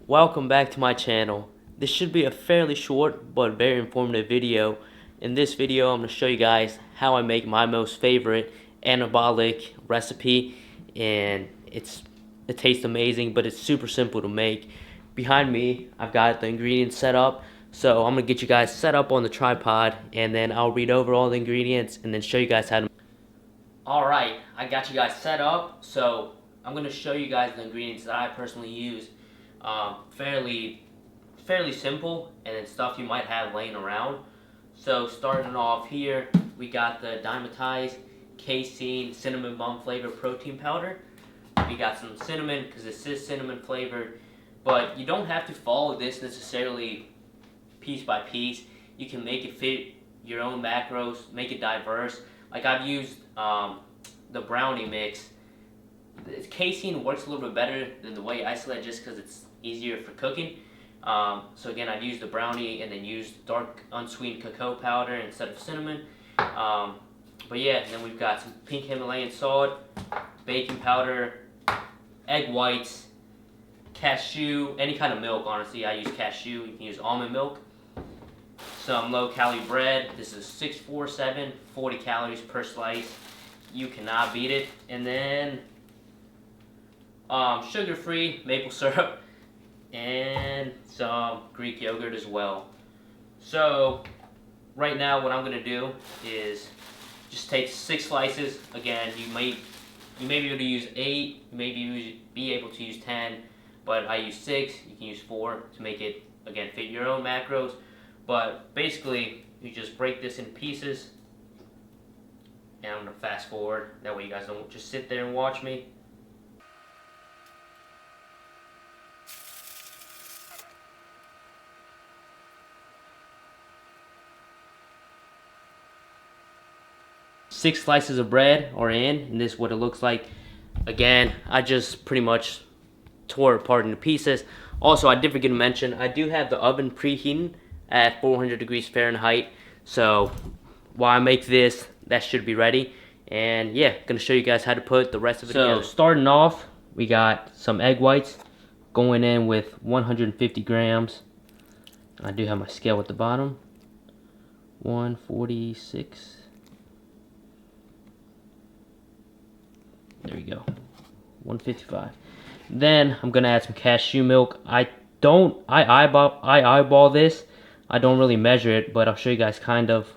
Welcome back to my channel. This should be a fairly short but very informative video. In this video I'm going to show you guys how I make my most favorite anabolic recipe, and it tastes amazing, but it's super simple to make. Behind me I've got the ingredients set up, so I'm going to get you guys set up on the tripod and then I'll read over all the ingredients and then show you guys how to. Alright, I got you guys set up, so I'm going to show you guys the ingredients that I personally use. Fairly simple, and then stuff you might have laying around. So starting off here, we got the dimetized casein cinnamon bun flavor protein powder. We got some cinnamon because this is cinnamon flavored, but you don't have to follow this necessarily piece by piece. You can make it fit your own macros, make it diverse. Like I've used the brownie mix. Casein works a little bit better than the white isolate just because it's easier for cooking. So again, I've used the brownie and then used dark unsweetened cacao powder instead of cinnamon. But yeah, and then we've got some pink Himalayan salt, baking powder, egg whites, cashew, any kind of milk. Honestly, I use cashew. You can use almond milk. Some low-calorie bread. This is 647, 40 calories per slice. You cannot beat it. And then sugar-free maple syrup and some Greek yogurt as well. So right now what I'm going to do is just take 6 slices. Again, you may be able to use 8, you may be able to use 10, but I use 6. You can use 4 to make it, again, fit your own macros. But basically, you just break this in pieces, and I'm going to fast forward. That way you guys don't just sit there and watch me. Six slices of bread are in, and this is what it looks like. Again, I just pretty much tore it apart into pieces. Also, I did forget to mention, I do have the oven preheating at 400 degrees Fahrenheit. So while I make this, that should be ready. And yeah, gonna show you guys how to put the rest of it together. So starting off, we got some egg whites going in with 150 grams. I do have my scale at the bottom. 146. There we go, 155. Then I'm gonna add some cashew milk. I eyeball this. I don't really measure it, but I'll show you guys kind of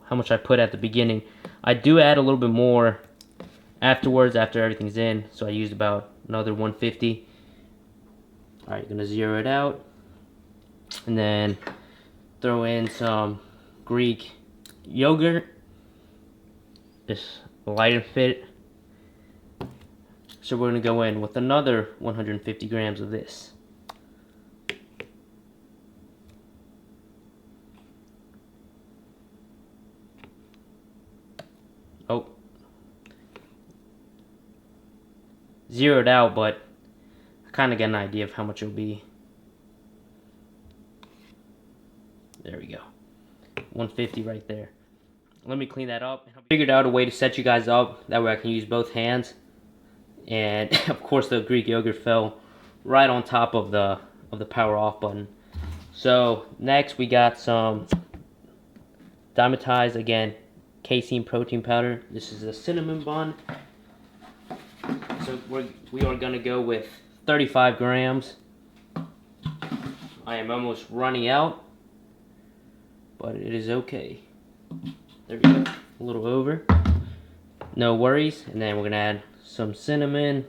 how much I put at the beginning. I do add a little bit more afterwards after everything's in, so I used about another 150. All right, gonna zero it out, and then throw in some Greek yogurt. Just light and fit. So we're going to go in with another 150 grams of this. Oh. Zeroed out, but I kind of get an idea of how much it'll be. There we go. 150 right there. Let me clean that up. I figured out a way to set you guys up. That way I can use both hands. And of course the Greek yogurt fell right on top of the power off button. So next we got some dimetized, again, casein protein powder. This is a cinnamon bun. So we are gonna go with 35 grams. I am almost running out, but it is okay. There we go, a little over. No worries. And then we're gonna add some cinnamon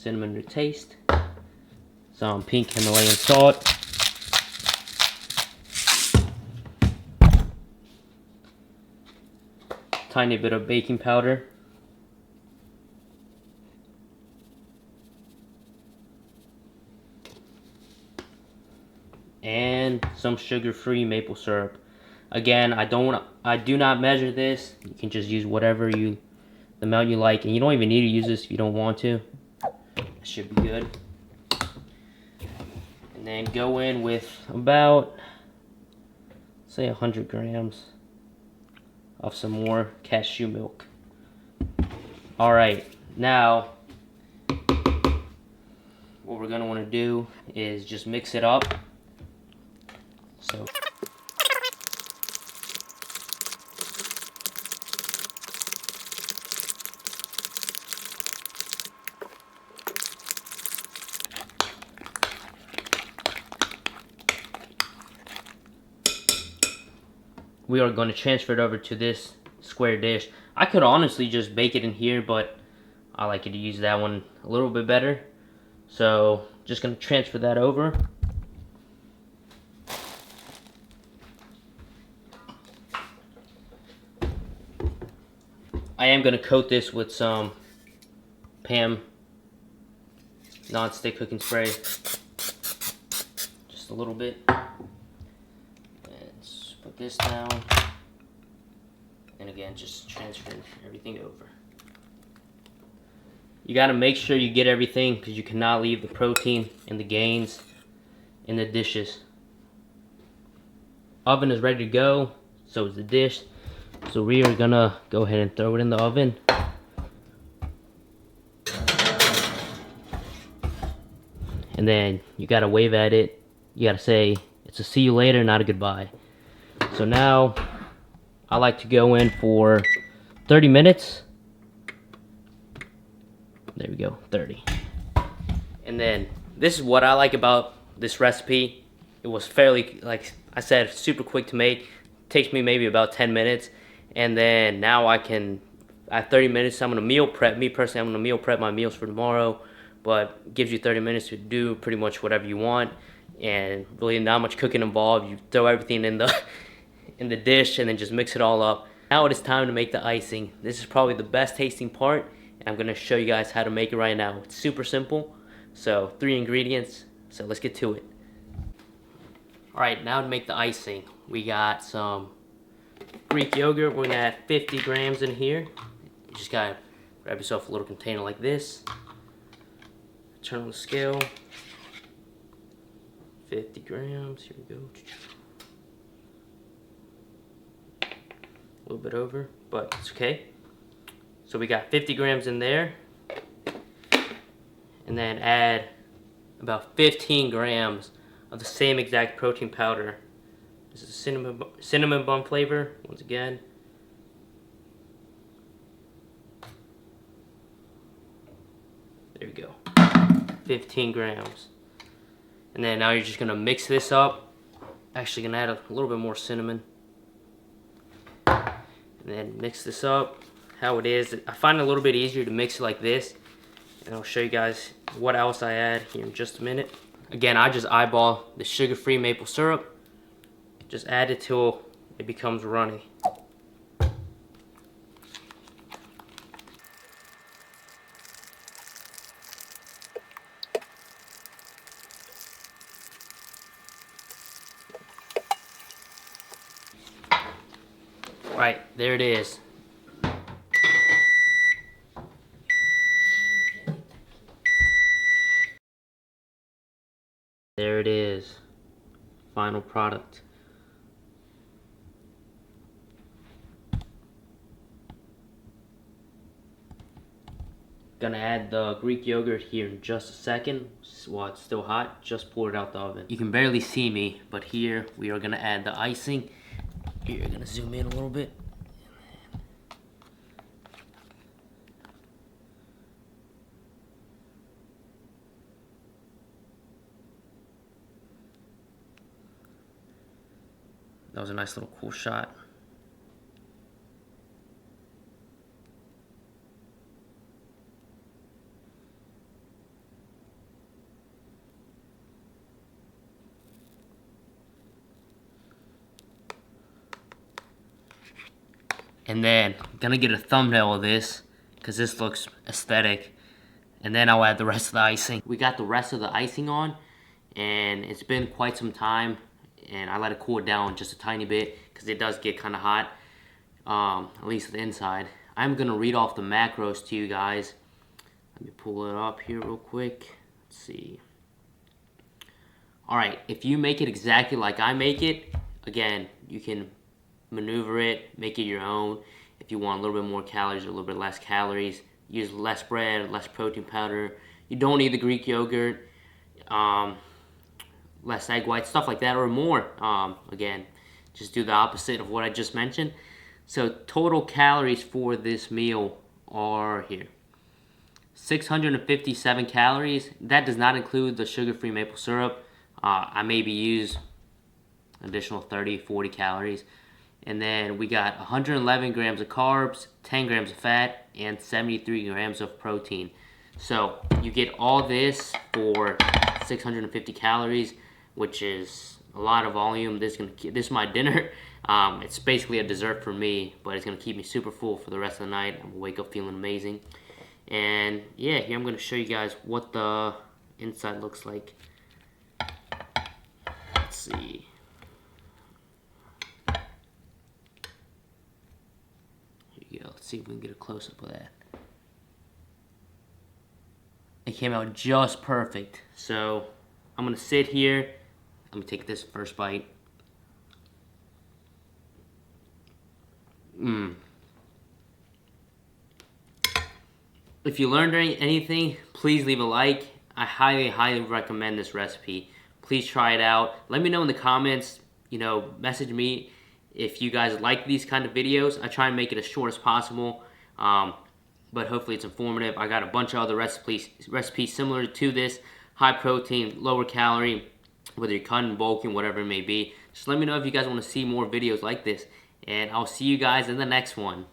to taste, some pink Himalayan salt, tiny bit of baking powder, and some sugar-free maple syrup. Again, I do not measure this. You can just use whatever the amount you like, and you don't even need to use this if you don't want to. It should be good. And then go in with about, say, 100 grams of some more cashew milk. All right, now what we're gonna want to do is just mix it up. So we are going to transfer it over to this square dish. I could honestly just bake it in here, but I like it to use that one a little bit better. So just going to transfer that over. I am going to coat this with some Pam non-stick cooking spray. Just a little bit. Let's put this down. And again, just transferring everything over. You got to make sure you get everything because you cannot leave the protein and the gains in the dishes. Oven is ready to go, so is the dish. So we are gonna go ahead and throw it in the oven. And then you gotta wave at it. You gotta say it's a see you later, not a goodbye. So now I like to go in for 30 minutes. There we go, 30. And then this is what I like about this recipe. It was fairly, like I said, super quick to make. It takes me maybe about 10 minutes. And then now I can, at 30 minutes, I'm gonna meal prep. Me personally, I'm gonna meal prep my meals for tomorrow. But it gives you 30 minutes to do pretty much whatever you want. And really not much cooking involved. You throw everything in the dish and then just mix it all up. Now it is time to make the icing. This is probably the best tasting part. And I'm gonna show you guys how to make it right now. It's super simple. So 3 ingredients, so let's get to it. All right, now to make the icing. We got some Greek yogurt. We're gonna add 50 grams in here. You just gotta grab yourself a little container like this. Turn on the scale. 50 grams, here we go. A little bit over, but it's okay. So we got 50 grams in there. And then add about 15 grams of the same exact protein powder. This is cinnamon bun flavor, once again. There we go. 15 grams. And then now you're just gonna mix this up. Actually gonna add a little bit more cinnamon. And then mix this up how it is. I find it a little bit easier to mix it like this. And I'll show you guys what else I add here in just a minute. Again, I just eyeball the sugar-free maple syrup. Just add it till it becomes runny. Right, there it is. There it is. Final product. Gonna add the Greek yogurt here in just a second. While it's still hot, just pour it out the oven. You can barely see me, but here we are gonna add the icing. Here, gonna zoom in a little bit. That was a nice little cool shot. And then I'm gonna get a thumbnail of this because this looks aesthetic. And then I'll add the rest of the icing. We got the rest of the icing on, and it's been quite some time. And I let it cool down just a tiny bit because it does get kind of hot, at least the inside. I'm gonna read off the macros to you guys. Let me pull it up here real quick. Let's see. All right, if you make it exactly like I make it, again, you can maneuver it, make it your own. If you want a little bit more calories or a little bit less calories, use less bread, less protein powder. You don't need the Greek yogurt. less egg whites, stuff like that, or more. Again, just do the opposite of what I just mentioned. So total calories for this meal are here. 657 calories. That does not include the sugar-free maple syrup. I maybe use additional 30, 40 calories. And then we got 111 grams of carbs, 10 grams of fat, and 73 grams of protein. So you get all this for 650 calories, which is a lot of volume. This is my dinner. It's basically a dessert for me, but it's gonna keep me super full for the rest of the night. I'm gonna wake up feeling amazing. And yeah, here I'm gonna show you guys what the inside looks like. Let's see. Here you go. Let's see if we can get a close-up of that. It came out just perfect. So I'm gonna sit here. Let me take this first bite. If you learned anything, please leave a like. I highly, highly recommend this recipe. Please try it out. Let me know in the comments, message me if you guys like these kind of videos. I try and make it as short as possible, but hopefully it's informative. I got a bunch of other recipes similar to this, high protein, lower calorie, whether you're cutting, bulking, whatever it may be. Just let me know if you guys want to see more videos like this, and I'll see you guys in the next one.